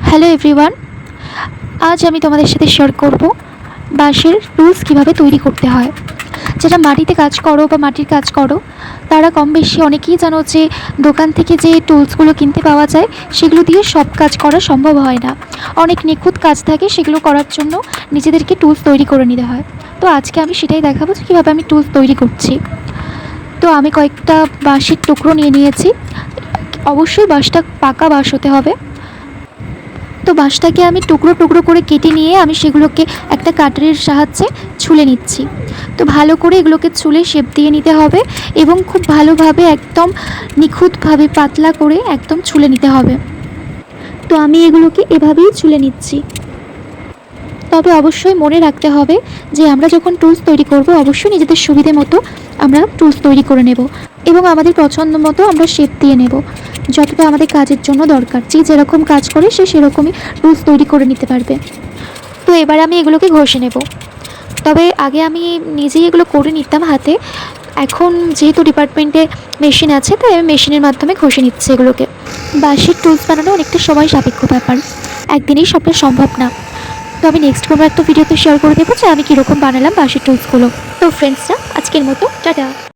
Hello everyone, আজ আমি তোমাদের সাথে শেয়ার করব বাঁশের টুলস কীভাবে তৈরি করতে হয়। যারা মাটিতে কাজ করো বা মাটির কাজ করো তারা কম বেশি অনেকেই জানো যে দোকান থেকে যে টুলসগুলো কিনতে পাওয়া যায় সেগুলো দিয়ে সব কাজ করা সম্ভব হয় না। অনেক নিখুঁত কাজ থাকে, সেগুলো করার জন্য নিজেদেরকে টুলস তৈরি করে নিতে হয়। তো আজকে আমি সেটাই দেখাবো যে কীভাবে আমি টুলস তৈরি করছি। তো আমি কয়েকটা বাঁশের টুকরো নিয়ে নিয়েছি। অবশ্যই বাঁশটা পাকা বাঁশ হতে হবে। তো বাঁশটাকে আমি টুকরো টুকরো করে কেটে নিয়ে আমি সেগুলোকে একটা কাটারের সাহায্যে ছুলে নিচ্ছি। তো ভালো করে এগুলোকে ছুলে শেপ দিয়ে নিতে হবে এবং খুব ভালোভাবে একদম নিখুঁতভাবে পাতলা করে একদম ছুলে নিতে হবে। তো আমি এগুলোকে এভাবেই ছুলে নিচ্ছি। তবে অবশ্যই মনে রাখতে হবে যে আমরা যখন টুলস তৈরি করব অবশ্যই নিজেদের সুবিধে মতো আমরা টুলস তৈরি করে নেব এবং আমাদের পছন্দ মতো আমরা শেপ দিয়ে নেব। যতটা আমাদের কাজের জন্য দরকার, যে যেরকম কাজ করে সে সেরকমই টুলস তৈরি করে নিতে পারবে। তো এবার আমি এগুলোকে ঘষে নেব। তবে আগে আমি নিজেই এগুলো করে নিতাম হাতে, এখন যেহেতু ডিপার্টমেন্টে মেশিন আছে তাই আমি মেশিনের মাধ্যমে ঘষে নিচ্ছি এগুলোকে। বাঁশের টুলস বানানো অনেকটা সময় সাপেক্ষ ব্যাপার, একদিনেই সবটা সম্ভব না। তো আমি নেক্সট কোনো একটা ভিডিওতে শেয়ার করে দেবো যে আমি কীরকম বানালাম বাঁশের টুলসগুলো। তো ফ্রেন্ডসরা, আজকের মতো টাটা।